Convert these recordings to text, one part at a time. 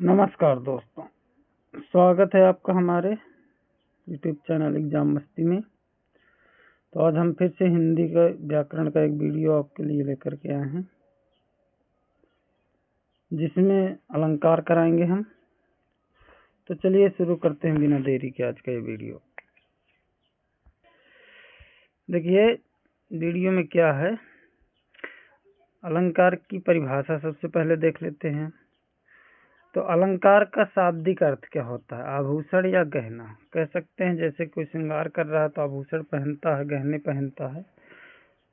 नमस्कार दोस्तों, स्वागत है आपका हमारे यूट्यूब चैनल एग्जाम मस्ती में। तो आज हम फिर से हिंदी का व्याकरण का एक वीडियो आपके लिए लेकर के आए हैं, जिसमें अलंकार कराएंगे हम। तो चलिए शुरू करते हैं बिना देरी के आज का ये वीडियो। देखिए वीडियो में क्या है, अलंकार की परिभाषा सबसे पहले देख लेते हैं। तो अलंकार का शाब्दिक अर्थ क्या होता है? आभूषण या गहना कह सकते हैं। जैसे कोई श्रृंगार कर रहा है तो आभूषण पहनता है, गहने पहनता है,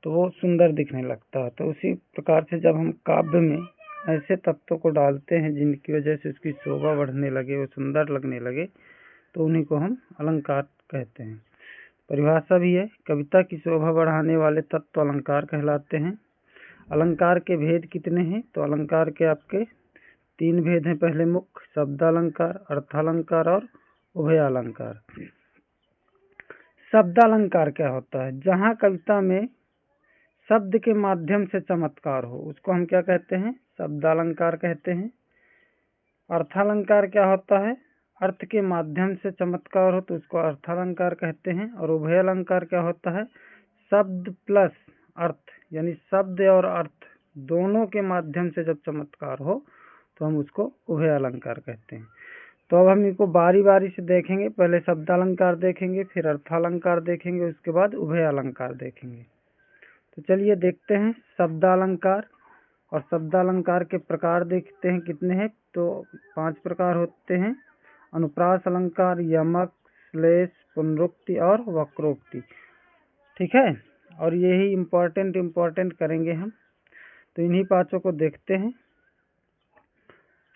तो वो सुंदर दिखने लगता है। तो उसी प्रकार से जब हम काव्य में ऐसे तत्वों को डालते हैं जिनकी वजह से उसकी शोभा बढ़ने लगे, वो सुंदर लगने लगे, तो उन्हीं को हम अलंकार कहते हैं। परिभाषा भी है, कविता की शोभा बढ़ाने वाले तत्व अलंकार कहलाते हैं। अलंकार के भेद कितने हैं? तो अलंकार के आपके 3 भेद हैं। पहले मुख्य शब्दालंकार, अर्थालंकार और उभयालंकार। शब्दालंकार क्या होता है? जहाँ कविता में शब्द के माध्यम से चमत्कार हो, उसको हम क्या कहते हैं? शब्दालंकार कहते हैं। अर्थालंकार क्या होता है? अर्थ के माध्यम से चमत्कार हो तो उसको अर्थालंकार कहते हैं। और उभयालंकार क्या होता है? शब्द प्लस अर्थ, यानी शब्द और अर्थ दोनों के माध्यम से जब चमत्कार हो तो हम उसको उभयालंकार कहते हैं। तो अब हम इनको बारी बारी से देखेंगे। पहले शब्दालंकार देखेंगे, फिर अर्थालंकार देखेंगे, उसके बाद उभयालंकार देखेंगे। तो चलिए देखते हैं शब्दालंकार। और शब्दालंकार के प्रकार देखते हैं कितने हैं। तो 5 प्रकार होते हैं: अनुप्रास अलंकार, यमक, श्लेष, पुनरुक्ति और वक्रोक्ति। ठीक है, और यही इम्पोर्टेंट करेंगे हम। तो इन्हीं 5 को देखते हैं।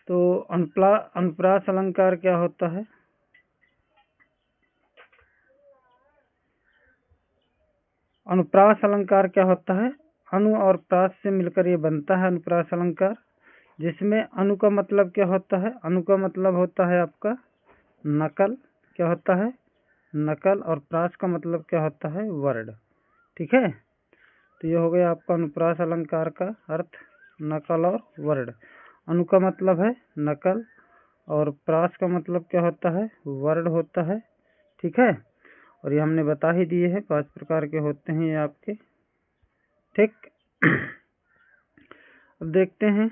तो अनुप्रास अलंकार क्या होता है? अनुप्रास अलंकार क्या होता है? अनु और प्रास से मिलकर ये बनता है अनुप्रास अलंकार, जिसमें अनु का मतलब क्या होता है? अनु का मतलब होता है आपका नकल। क्या होता है? नकल। और प्रास का मतलब क्या होता है? वर्ण। ठीक है, तो ये हो गया आपका अनुप्रास अलंकार का अर्थ, नकल और वर्ण। अनु का मतलब है नकल और प्रास का मतलब क्या होता है? वर्ण होता है। ठीक है, और ये हमने बता ही दिए हैं 5 प्रकार के होते हैं ये आपके। ठीक, अब देखते हैं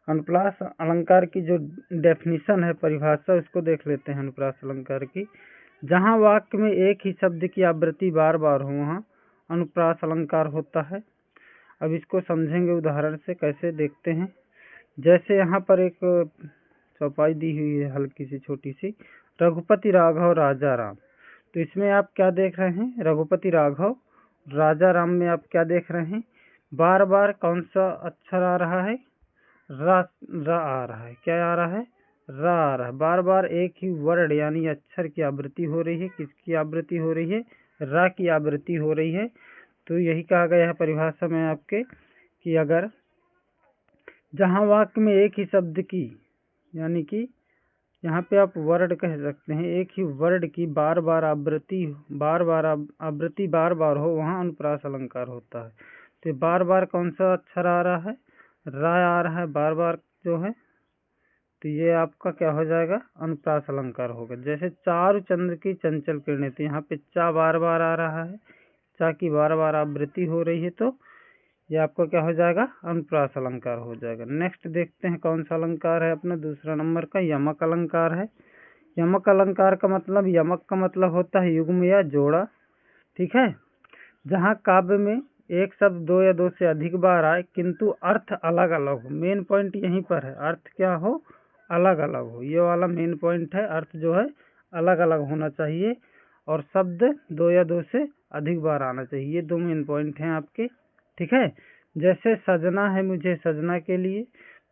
अनुप्रास अलंकार की जो डेफिनेशन है, परिभाषा, उसको देख लेते हैं अनुप्रास अलंकार की। जहाँ वाक्य में एक ही शब्द की आवृत्ति बार बार हो वहाँ अनुप्रास अलंकार होता है। अब इसको समझेंगे उदाहरण से। कैसे देखते हैं? जैसे यहाँ पर एक चौपाई दी हुई है हल्की सी छोटी सी, रघुपति राघव राजा राम। तो इसमें आप क्या देख रहे हैं? रघुपति राघव राजा राम में आप क्या देख रहे हैं? बार बार कौन सा अक्षर आ रहा है? रा आ रहा है। क्या आ रहा है? रा आ रहा है। बार बार एक ही वर्ड यानी अक्षर की आवृत्ति हो रही है। किसकी आवृत्ति हो रही है? रा की आवृत्ति हो रही है। तो यही कहा गया है परिभाषा में आपके कि अगर जहाँ वाक्य में एक ही शब्द की, यानी कि यहाँ पे आप वर्ड कह सकते हैं, एक ही वर्ड की बार बार आवृत्ति बार बार हो, वहाँ अनुप्रास अलंकार होता है। तो बार बार कौन सा अक्षर आ रहा है? रा आ रहा है बार बार जो है, तो ये आपका क्या हो जाएगा? अनुप्रास अलंकार होगा। जैसे चारु चंद्र की चंचल किरणें, तो यहाँ पे चा बार बार आ रहा है, चा की बार बार आवृत्ति हो रही है, तो ये आपका क्या हो जाएगा? अनुप्रास अलंकार हो जाएगा। नेक्स्ट देखते हैं कौन सा अलंकार है अपना दूसरा नंबर का, यमक अलंकार है। यमक अलंकार का मतलब, यमक का मतलब होता है युग्म या जोड़ा। ठीक है, जहाँ काव्य में एक शब्द 2 या 2 से अधिक बार आए किंतु अर्थ अलग अलग हो। मेन पॉइंट यहीं पर है, अर्थ क्या हो? अलग अलग हो। ये वाला मेन पॉइंट है, अर्थ जो है अलग अलग होना चाहिए और शब्द 2 या 2 से अधिक बार आना चाहिए। ये 2 मेन पॉइंट हैं आपके। ठीक है, जैसे सजना है मुझे सजना के लिए,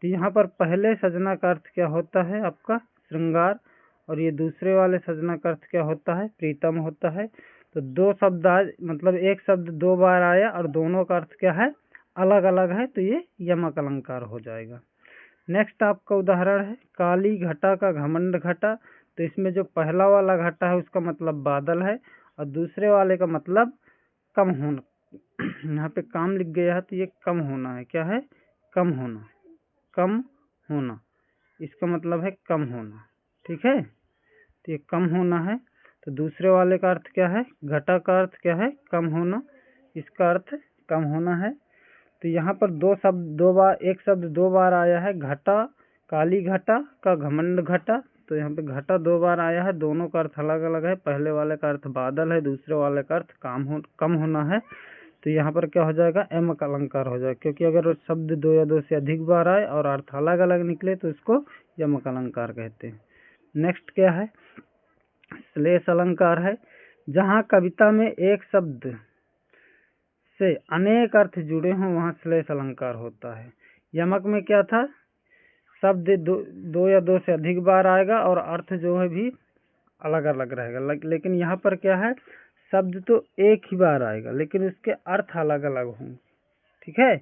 तो यहाँ पर पहले सजना का अर्थ क्या होता है? आपका श्रृंगार। और ये दूसरे वाले सजना का अर्थ क्या होता है? प्रीतम होता है। तो 2 शब्द मतलब एक शब्द 2 बार आया और दोनों का अर्थ क्या है? अलग अलग है, तो ये यमक अलंकार हो जाएगा। नेक्स्ट आपका उदाहरण है काली घटा का घमंड घटा। तो इसमें जो पहला वाला घटा है उसका मतलब बादल है और दूसरे वाले का मतलब कम होना। यहाँ पे काम लिख गया है, तो ये कम होना है। क्या है? कम होना, कम होना। इसका मतलब है कम होना। ठीक है, तो ये कम होना है। तो दूसरे वाले का अर्थ क्या है, घटा का अर्थ क्या है, कम होना, इसका अर्थ कम होना है। तो यहाँ पर एक शब्द दो बार आया है, घटा, काली घटा का घमंड घटा। तो यहाँ पे घटा दो बार आया है, दोनों का अर्थ अलग अलग है। पहले वाले का अर्थ बादल है, दूसरे वाले का अर्थ कम होना है। तो यहाँ पर क्या हो जाएगा, यमक अलंकार हो जाएगा, क्योंकि अगर शब्द दो या दो से अधिक बार आए और अर्थ अलग अलग निकले तो इसको यमक अलंकार कहते हैं। नेक्स्ट क्या है, श्लेष अलंकार है। जहाँ कविता में एक शब्द से अनेक अर्थ जुड़े हों वहाँ श्लेष अलंकार होता है। यमक में क्या था, शब्द दो या दो से अधिक बार आएगा और अर्थ जो है भी अलग अलग रहेगा। लेकिन यहाँ पर क्या है, शब्द तो एक ही बार आएगा लेकिन उसके अर्थ अलग अलग होंगे। ठीक है,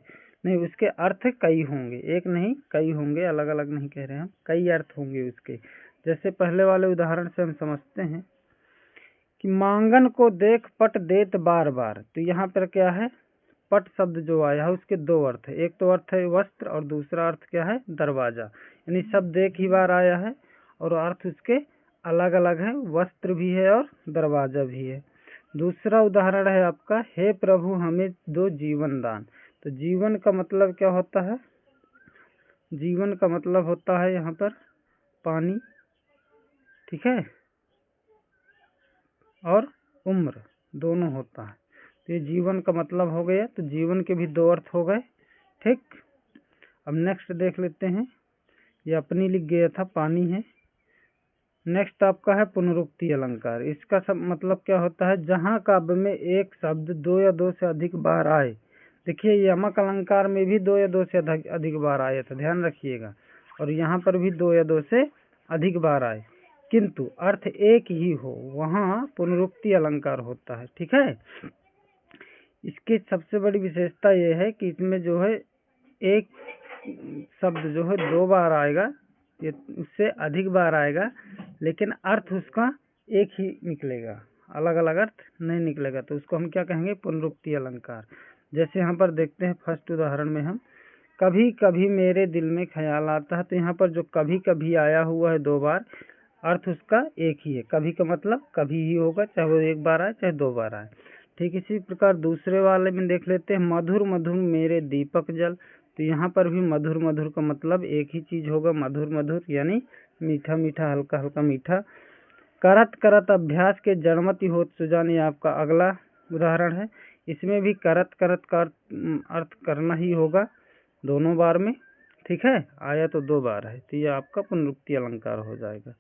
नहीं उसके अर्थ कई होंगे, एक नहीं कई होंगे, अलग अलग नहीं कह रहे हैं हम, कई अर्थ होंगे उसके। जैसे पहले वाले उदाहरण से हम समझते हैं कि मांगन को देख पट देत बार बार। तो यहाँ पर क्या है, पट शब्द जो आया है उसके दो अर्थ है, एक तो अर्थ है वस्त्र और दूसरा अर्थ क्या है, दरवाजा। यानी शब्द एक ही बार आया है और अर्थ उसके अलग अलग है, वस्त्र भी है और दरवाजा भी है। दूसरा उदाहरण है आपका, हे प्रभु हमें दो जीवन दान। तो जीवन का मतलब क्या होता है, जीवन का मतलब होता है यहाँ पर पानी। ठीक है, और उम्र दोनों होता है। तो ये जीवन का मतलब हो गया, तो जीवन के भी दो अर्थ हो गए। ठीक, अब नेक्स्ट देख लेते हैं, ये अपनी लिख गया था, पानी है। नेक्स्ट आपका है पुनरुक्ति अलंकार। इसका सब मतलब क्या होता है, जहाँ काव्य में एक शब्द दो या दो से अधिक बार आए। देखिए यमक अलंकार में भी दो या दो से अधिक बार आए थे, ध्यान रखिएगा, और यहाँ पर भी दो या दो से अधिक बार आए किंतु अर्थ एक ही हो, वहाँ पुनरुक्ति अलंकार होता है। ठीक है, इसकी सबसे बड़ी विशेषता यह है कि इसमें जो है एक शब्द जो है दो बार आएगा, ये उससे अधिक बार आएगा, लेकिन अर्थ उसका एक ही निकलेगा, अलग अलग अर्थ नहीं निकलेगा। तो उसको हम क्या कहेंगे, पुनरुक्ति अलंकार। जैसे यहाँ पर देखते हैं फर्स्ट उदाहरण में हम, कभी कभी मेरे दिल में ख्याल आता है। तो यहाँ पर जो कभी कभी आया हुआ है दो बार, अर्थ उसका एक ही है, कभी का मतलब कभी ही होगा, चाहे वो एक बार आए चाहे दो बार आए। ठीक इसी प्रकार दूसरे वाले में देख लेते हैं, मधुर मधुर मेरे दीपक जल। तो यहाँ पर भी मधुर मधुर का मतलब एक ही चीज होगा, मधुर मधुर यानी मीठा मीठा, हल्का हल्का मीठा। करत करत अभ्यास के जड़मति होत सुजान, आपका अगला उदाहरण है। इसमें भी करत करत का अर्थ करना ही होगा दोनों बार में। ठीक है, आया तो दो बार है, तो ये आपका पुनरुक्ति अलंकार हो जाएगा।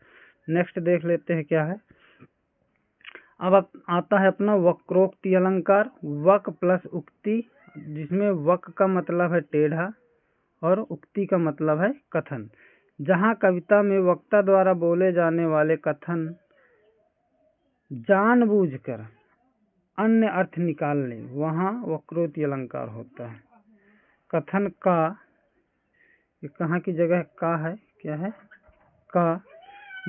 नेक्स्ट देख लेते हैं क्या है, अब आता है अपना वक्रोक्ति अलंकार। वक प्लस उक्ति, जिसमें वक का मतलब है टेढ़ा और उक्ति का मतलब है कथन। जहाँ कविता में वक्ता द्वारा बोले जाने वाले कथन जानबूझकर अन्य अर्थ निकाल ले, वहाँ वक्रोक्ति अलंकार होता है। कथन का, ये कहाँ की जगह का है, क्या है, का।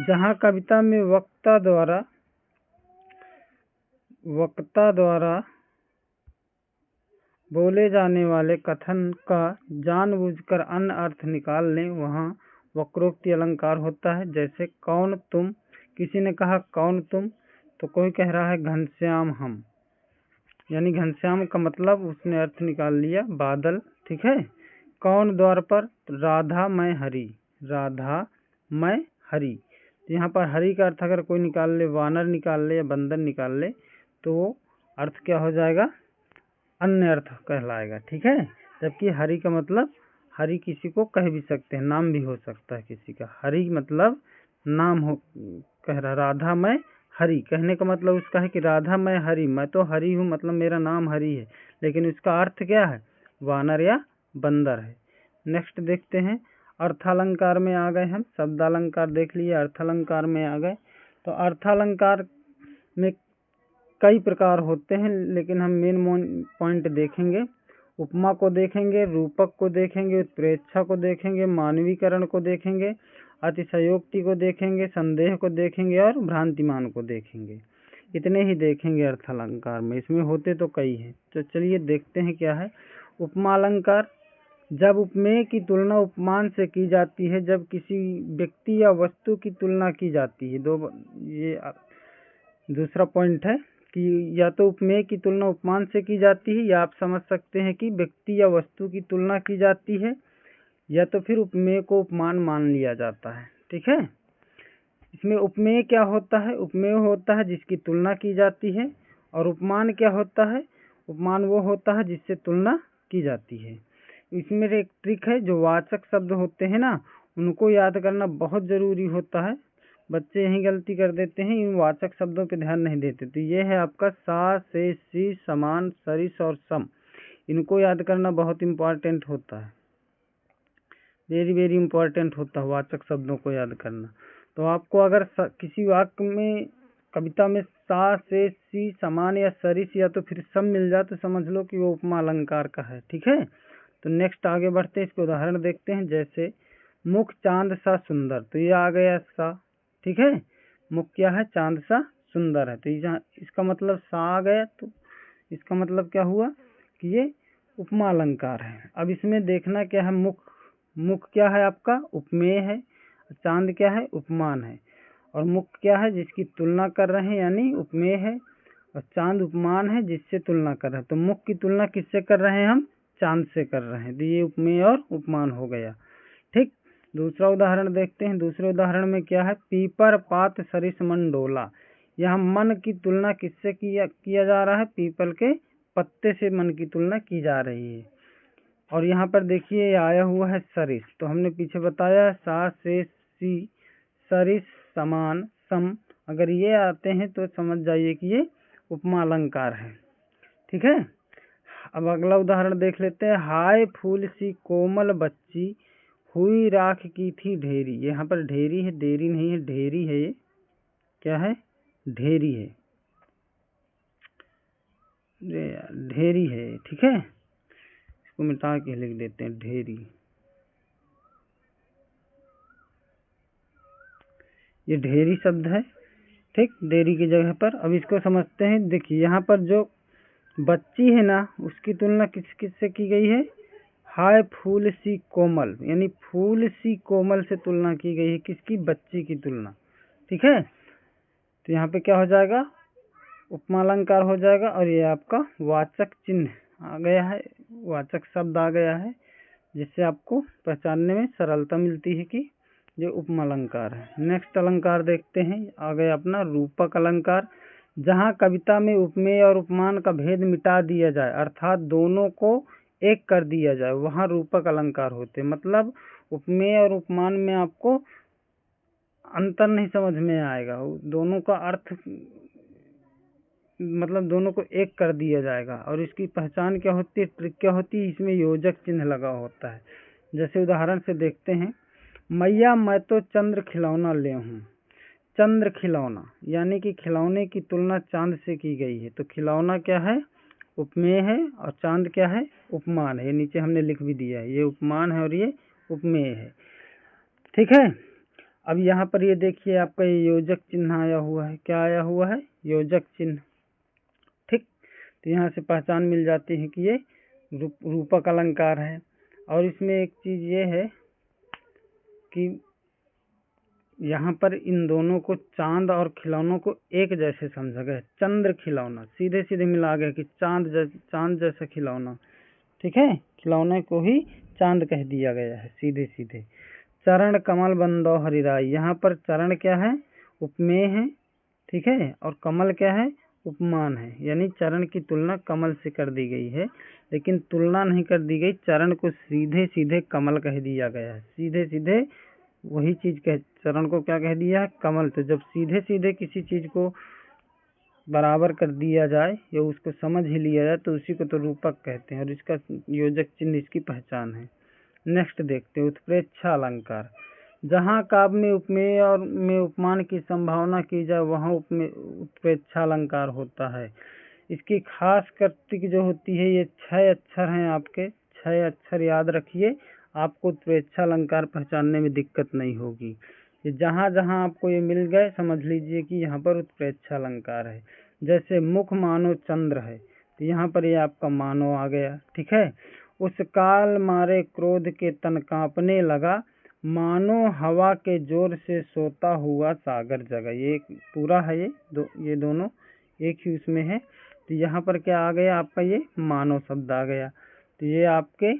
जहाँ कविता में वक्ता द्वारा बोले जाने वाले कथन का जानबूझकर अन्य अर्थ निकाल लें, वहाँ वक्रोक्ति अलंकार होता है। जैसे कौन तुम, किसी ने कहा कौन तुम, तो कोई कह रहा है घनश्याम हम, यानी घनश्याम का मतलब उसने अर्थ निकाल लिया बादल। ठीक है, कौन द्वार पर, राधा मैं हरि, राधा मैं हरि। यहाँ पर हरि का अर्थ अगर कोई निकाल ले, वानर निकाल ले या बंदर निकाल ले, तो वो अर्थ क्या हो जाएगा, अन्य अर्थ कहलाएगा। ठीक है, जबकि हरि का मतलब, हरि किसी को कह भी सकते हैं, नाम भी हो सकता है किसी का, हरि मतलब नाम हो, कह रहा राधा मैं हरि, कहने का मतलब उसका है कि राधा मैं हरि, मैं तो हरि हूँ, मतलब मेरा नाम हरि है, लेकिन उसका अर्थ क्या है, वानर या बंदर है। नेक्स्ट देखते हैं, अर्थालंकार में आ गए हम, शब्दालंकार देख लिए, अर्थालंकार में आ गए। तो अर्थालंकार में कई प्रकार होते हैं, लेकिन हम मेन पॉइंट देखेंगे। उपमा को देखेंगे, रूपक को देखेंगे, उत्प्रेक्षा को देखेंगे, मानवीकरण को देखेंगे, अतिशयोक्ति को देखेंगे, संदेह को देखेंगे और भ्रांतिमान को देखेंगे। इतने ही देखेंगे अर्थालंकार में, इसमें होते तो कई हैं। तो चलिए देखते हैं क्या है। उपमा अलंकार, जब उपमेय की तुलना उपमान से की जाती है, जब किसी व्यक्ति या वस्तु की तुलना की जाती है। ये दूसरा पॉइंट है कि या तो उपमेय की तुलना उपमान से की जाती है, या आप समझ सकते हैं कि व्यक्ति या वस्तु की तुलना की जाती है, या तो फिर उपमेय को उपमान मान लिया जाता है। ठीक है, इसमें उपमेय क्या होता है? उपमेय होता है जिसकी तुलना की जाती है, और उपमान क्या होता है? उपमान वो होता है जिससे तुलना की जाती है। इसमें एक ट्रिक है, जो वाचक शब्द होते हैं ना, उनको याद करना बहुत ज़रूरी होता है। बच्चे यही गलती कर देते हैं, इन वाचक शब्दों पे ध्यान नहीं देते। तो ये है आपका सा, से, सी, समान, सरिस और सम। इनको याद करना बहुत इम्पोर्टेंट होता है, वेरी वेरी इम्पोर्टेंट होता है वाचक शब्दों को याद करना। तो आपको अगर किसी वाक्य में, कविता में सा, से, सी, समान या सरिस या तो फिर सम मिल जाए तो समझ लो कि वो उपमा अलंकार का है। ठीक है, तो नेक्स्ट आगे बढ़ते हैं, इसके उदाहरण देखते हैं। जैसे मुख चांद सा सुंदर, तो ये आ गया सा। ठीक है, मुख क्या है? चांद सा सुंदर है, तो ये इसका मतलब सा आ गया। तो इसका मतलब क्या हुआ कि ये उपमा अलंकार है। अब इसमें देखना क्या है, मुख क्या है आपका? उपमेय है। चांद क्या है? उपमान है। और मुख क्या है? जिसकी तुलना कर रहे हैं, यानी उपमेय है। और चांद उपमान है जिससे तुलना कर रहे हैं। तो मुख की तुलना किससे कर रहे हैं? हम चांद से कर रहे हैं। तो ये उपमेय और उपमान हो गया। ठीक, दूसरा उदाहरण देखते हैं। दूसरे उदाहरण में क्या है? पीपर पात सरिस मन डोला। यहाँ मन की तुलना किससे किया जा रहा है? पीपल के पत्ते से मन की तुलना की जा रही है। और यहाँ पर देखिए आया हुआ है सरिस, तो हमने पीछे बताया सा, से, सी, सरिस, समान, सम, अगर ये आते हैं तो समझ जाइए कि ये उपमा अलंकार है। ठीक है, अब अगला उदाहरण देख लेते हैं। हाय फूल सी कोमल बच्ची, हुई राख की थी ढेरी। यहाँ पर ढेरी है, देरी नहीं है, ढेरी है। ये क्या है? ढेरी है, ढेरी है। ठीक है, इसको मिटा के लिख देते हैं, ढेरी। ये ढेरी शब्द है, ठीक, देरी की जगह पर। अब इसको समझते हैं। देखिए यहाँ पर जो बच्ची है ना, उसकी तुलना किस किस से की गई है? हाय फूल सी कोमल, यानी फूल सी कोमल से तुलना की गई है। किसकी? बच्ची की तुलना। ठीक है, तो यहाँ पे क्या हो जाएगा? उपमा अलंकार हो जाएगा। और ये आपका वाचक चिन्ह आ गया है, वाचक शब्द आ गया है, जिससे आपको पहचानने में सरलता मिलती है कि ये उपमा अलंकार है। नेक्स्ट अलंकार देखते हैं, आ गया अपना रूपक अलंकार। जहाँ कविता में उपमेय और उपमान का भेद मिटा दिया जाए, अर्थात दोनों को एक कर दिया जाए, वहाँ रूपक अलंकार होते। मतलब उपमेय और उपमान में आपको अंतर नहीं समझ में आएगा, दोनों का अर्थ, मतलब दोनों को एक कर दिया जाएगा। और इसकी पहचान क्या होती है, ट्रिक क्या होती है? इसमें योजक चिन्ह लगा होता है। जैसे उदाहरण से देखते हैं, मैया मैं तो चंद्र खिलौना ले हूँ। चंद्र खिलौना, यानी कि खिलौने की तुलना चांद से की गई है। तो खिलौना क्या है? उपमेय है, और चांद क्या है? उपमान है। नीचे हमने लिख भी दिया है, ये उपमान है और ये उपमेय है। ठीक है, अब यहाँ पर ये देखिए आपका ये योजक चिन्ह आया हुआ है। क्या आया हुआ है? योजक चिन्ह। ठीक, तो यहाँ से पहचान मिल जाती है कि ये रूपक अलंकार है। और इसमें एक चीज ये है कि यहाँ पर इन दोनों को, चांद और खिलौनों को एक जैसे समझा गया। चंद्र खिलौना सीधे सीधे मिला गया कि चांद जैसा खिलौना। ठीक है, खिलौने को ही चांद कह दिया गया है सीधे सीधे। चरण कमल बंदो हरिराई, यहाँ पर चरण क्या है? उपमेय है। ठीक है, और कमल क्या है? उपमान है। यानी चरण की तुलना कमल से कर दी गई है, लेकिन तुलना नहीं कर दी गई, चरण को सीधे सीधे कमल कह दिया गया है। सीधे सीधे वही चीज कह, चरण को क्या कह दिया है? कमल। तो जब सीधे सीधे किसी चीज को बराबर कर दिया जाए या उसको समझ ही लिया जाए, तो उसी को तो रूपक कहते हैं, और इसका योजक चिन्ह इसकी पहचान है। नेक्स्ट देखते हैं, उत्प्रेक्षा अलंकार। जहाँ काव्य में उपमेय और में उपमान की संभावना की जाए, वहाँ उत्प्रेक्षा अलंकार होता है। इसकी खास कर्तिक जो होती है, ये 6 अक्षर हैं आपके, 6 अक्षर याद रखिए, आपको उत्प्रेक्षा अलंकार पहचानने में दिक्कत नहीं होगी। ये जहाँ जहाँ आपको ये मिल गए, समझ लीजिए कि यहाँ पर उत्प्रेक्षा अलंकार है। जैसे मुख मानो चंद्र है, तो यहाँ पर ये आपका मानो आ गया। ठीक है, उस काल मारे क्रोध के तन कांपने लगा, मानो हवा के जोर से सोता हुआ सागर जगा। ये पूरा है, ये दोनों एक ही उसमें है। तो यहाँ पर क्या आ गया आपका, ये मानो शब्द आ गया। तो ये आपके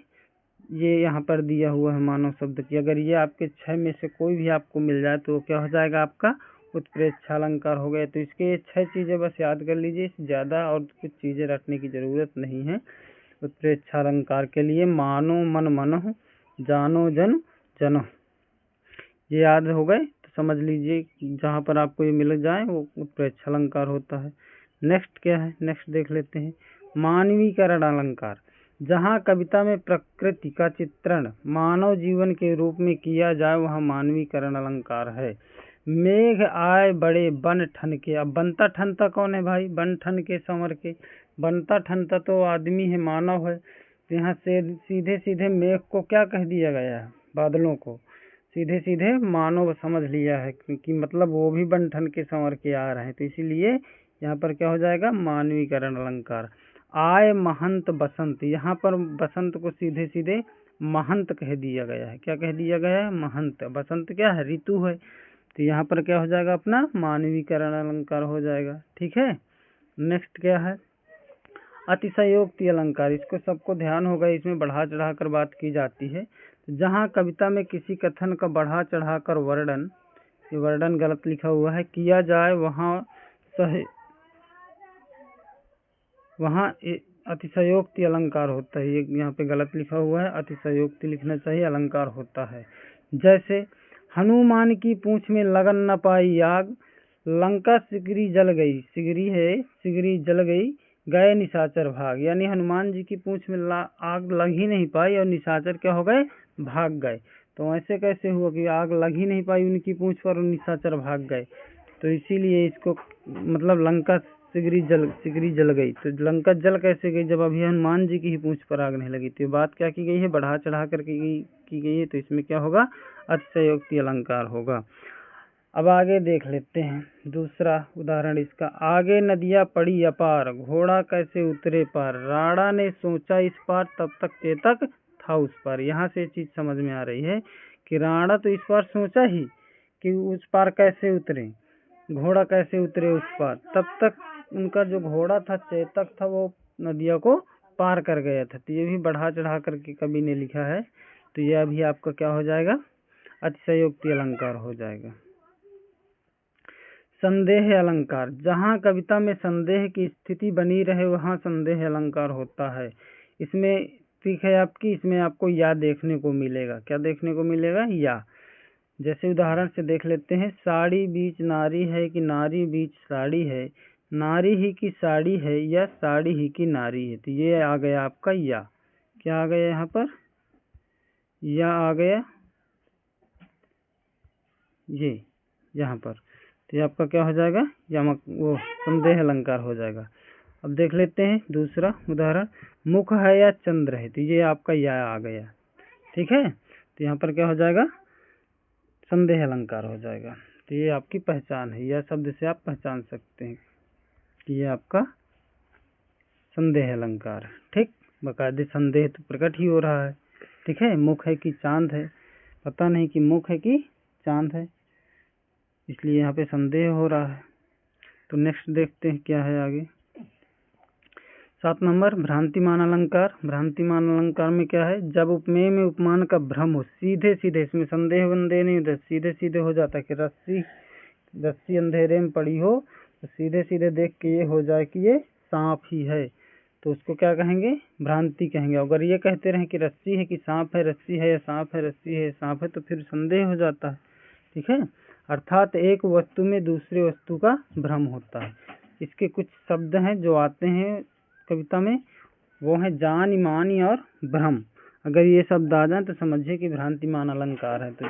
ये यहाँ पर दिया हुआ है मानव शब्द की। अगर ये आपके 6 में से कोई भी आपको मिल जाए तो क्या हो जाएगा आपका उत्प्रेक्षालंकार हो गया। तो इसके ये 6 चीजें बस याद कर लीजिए, ज्यादा और कुछ चीजें रटने की जरूरत नहीं है। उत्प्रेक्षालंकार के लिए मानो मन मनहु, जानो जन जनो, ये याद हो गए तो समझ लीजिए जहाँ पर आपको ये मिल जाए वो उत्प्रेक्षालंकार होता है। नेक्स्ट क्या है, नेक्स्ट देख लेते हैं। मानवीकरण अलंकार, जहाँ कविता में प्रकृति का चित्रण मानव जीवन के रूप में किया जाए वह मानवीकरण अलंकार है। मेघ आए बड़े बन ठन के, अब बनता ठनता कौन है भाई, बन ठन के संवर के, बनता ठनता तो आदमी है, मानव है। तो यहाँ से सीधे सीधे मेघ को क्या कह दिया गया है, बादलों को सीधे सीधे मानव समझ लिया है, क्योंकि मतलब वो भी बन ठन के संवर के आ रहे हैं। तो इसीलिए यहाँ पर क्या हो जाएगा मानवीकरण अलंकार। आय महंत बसंत, यहाँ पर बसंत को सीधे सीधे महंत कह दिया गया है। क्या कह दिया गया है, महंत। बसंत क्या है, ऋतु है। तो यहाँ पर क्या हो जाएगा अपना मानवीकरण अलंकार हो जाएगा। ठीक है, नेक्स्ट क्या है, अतिशयोक्ति अलंकार। इसको सबको ध्यान होगा, इसमें बढ़ा चढ़ा कर बात की जाती है। जहाँ कविता में किसी कथन का बढ़ा चढ़ा कर वर्णन, ये वर्णन गलत लिखा हुआ है, किया जाए वहाँ अतिशयोक्ति अलंकार होता है। ये यहाँ पे गलत लिखा हुआ है, अतिशयोक्ति लिखना चाहिए, अलंकार होता है। जैसे हनुमान की पूंछ में लगन न पाई आग, लंका सिगरी जल गई, सिगरी है, सिगरी जल गई, गए निशाचर भाग। यानी हनुमान जी की पूंछ में आग लग ही नहीं पाई और निशाचर क्या हो गए, भाग गए। तो ऐसे कैसे हुआ कि आग लग ही नहीं पाई उनकी पूंछ पर और निशाचर भाग गए। तो इसीलिए इसको मतलब लंका सिगरी जल गई। तो लंका जल कैसे गई, जब अभी हनुमान जी की ही पूंछ पर आग नहीं लगी। तो बात क्या की गई है, बढ़ा चढ़ा कर की गई है। तो इसमें क्या होगा, अतिशयोक्ति अलंकार होगा। अब आगे देख लेते हैं दूसरा उदाहरण इसका। आगे नदियाँ पड़ी अपार, घोड़ा कैसे उतरे पार, राणा ने सोचा इस पार तब तक चेतक था उस पार। यहाँ से चीज समझ में आ रही है कि राणा तो इस पार सोचा ही कि उस पार कैसे उतरे, घोड़ा कैसे उतरे उस पार, तब तक उनका जो घोड़ा था चेतक था वो नदियों को पार कर गया था। तो ये भी बढ़ा चढ़ा करके कवि ने लिखा है। तो ये अभी आपका क्या हो जाएगा, अतिशयोक्ति अलंकार हो जाएगा। संदेह अलंकार, जहाँ कविता में संदेह की स्थिति बनी रहे वहाँ संदेह अलंकार होता है। इसमें ठीक है आपकी, इसमें आपको या देखने को मिलेगा। क्या देखने को मिलेगा, या। जैसे उदाहरण से देख लेते हैं। साड़ी बीच नारी है कि नारी बीच साड़ी है, नारी ही की साड़ी है या साड़ी ही की नारी है। तो ये आ गया आपका या। क्या आ गया यहाँ पर, या आ गया ये यहाँ पर। तो ये आपका क्या हो जाएगा, या वो संदेह अलंकार हो जाएगा। अब देख लेते हैं दूसरा उदाहरण। मुख है या चंद्र है, तो ये आपका या आ गया। ठीक है, तो यहाँ पर क्या हो जाएगा, संदेह अलंकार हो जाएगा। तो ये आपकी पहचान है, यह शब्द से आप पहचान सकते हैं कि ये आपका संदेह अलंकार है। ठीक, बाकायदे संदेह तो प्रकट ही हो रहा है। ठीक है, मुख है कि चांद है, पता नहीं कि मुख है कि चांद है, इसलिए यहाँ पे संदेह हो रहा है। तो नेक्स्ट देखते हैं क्या है आगे। 7 नंबर भ्रांतिमान अलंकार। भ्रांतिमान अलंकार में क्या है, जब उपमेय में उपमान का भ्रम हो, सीधे सीधे, इसमें संदेह वंदेह नहीं होता, सीधे सीधे हो जाता है कि रस्सी अंधेरे में पड़ी हो तो सीधे सीधे देख के ये हो जाए कि ये सांप ही है, तो उसको क्या कहेंगे, भ्रांति कहेंगे। अगर ये कहते रहे कि रस्सी है कि सांप है, रस्सी है या सांप है, रस्सी है सांप है, तो फिर संदेह हो जाता है। ठीक है, अर्थात एक वस्तु में दूसरे वस्तु का भ्रम होता है। इसके कुछ शब्द हैं जो आते हैं कविता में, वो है जान मानी और भ्रम। अगर ये शब्द आ जाए तो समझिए कि भ्रांतिमान अलंकार है। तो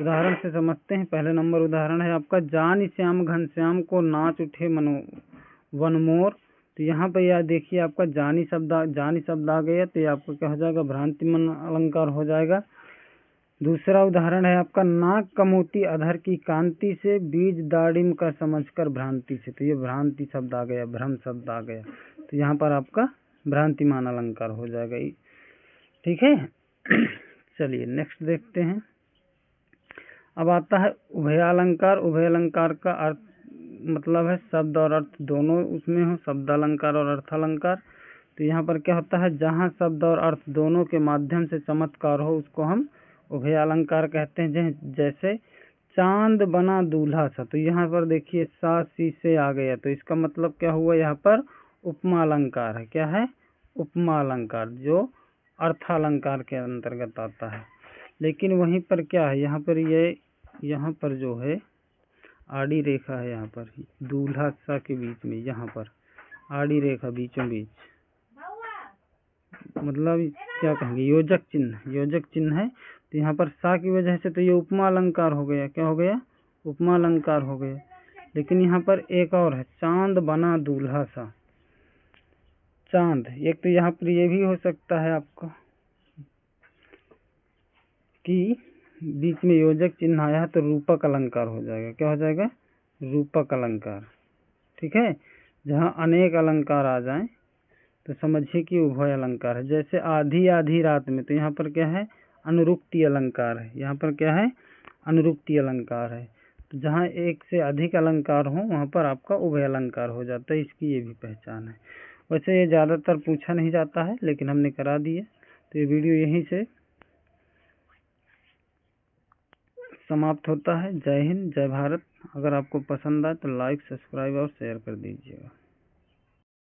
उदाहरण से समझते हैं। पहले नंबर उदाहरण है आपका, जान श्याम घनश्याम को नाच उठे वनमोर। तो यहाँ पर यार देखिए आपका जानी शब्द आ गया, तो ये आपका क्या हो जाएगा, भ्रांतिमान अलंकार हो जाएगा। दूसरा उदाहरण है आपका, नाक कमोती अधर की कांति से, बीज दाड़िम का समझकर भ्रांति से। तो ये भ्रांति शब्द आ गया, भ्रम शब्द आ गया। तो यहाँ पर आपका भ्रांतिमान अलंकार हो जाएगा। ठीक है। चलिए नेक्स्ट देखते हैं। अब आता है उभयालंकार। उभयालंकार का अर्थ मतलब है शब्द और अर्थ दोनों उसमें हो, शब्दालंकार और अर्थालंकार। तो यहाँ पर क्या होता है, जहाँ शब्द और अर्थ दोनों के माध्यम से चमत्कार हो उसको हम उभयालंकार कहते हैं। जैसे चांद बना दूल्हा सा, तो यहाँ पर देखिए सा सी से आ गया, तो इसका मतलब क्या हुआ, यहाँ पर उपमा अलंकार है। क्या है, उपमा अलंकार, जो अर्थालंकार के अंतर्गत आता है। लेकिन वहीं पर क्या है, यहाँ पर जो है आड़ी रेखा है, यहाँ पर दूल्हा सा के बीच में, यहाँ पर आड़ी रेखा बीचों बीच, मतलब क्या कहेंगे, योजक चिन्ह है। तो यहाँ पर सा की वजह से तो ये उपमा अलंकार हो गया। क्या हो गया, उपमा अलंकार हो गया। लेकिन यहाँ पर एक और है, चांद बना दूल्हा सा। चांद, एक तो यहाँ पर ये भी हो सकता है आपका कि बीच में योजक चिन्ह आया है तो रूपक अलंकार हो जाएगा। क्या हो जाएगा, रूपक अलंकार। ठीक है, जहाँ अनेक अलंकार आ जाएं तो समझिए कि उभय अलंकार है। जैसे आधी आधी रात में, तो यहाँ पर क्या है, अनुरुक्ति अलंकार है। यहाँ पर क्या है, अनुरुक्ति अलंकार है। तो जहाँ एक से अधिक अलंकार हो वहाँ पर आपका उभय अलंकार हो जाता है। इसकी ये भी पहचान है। वैसे ये ज़्यादातर पूछा नहीं जाता है, लेकिन हमने करा दिया। तो ये वीडियो यहीं से समाप्त होता है। जय हिंद, जय भारत। अगर आपको पसंद आए तो लाइक, सब्सक्राइब और शेयर कर दीजिएगा।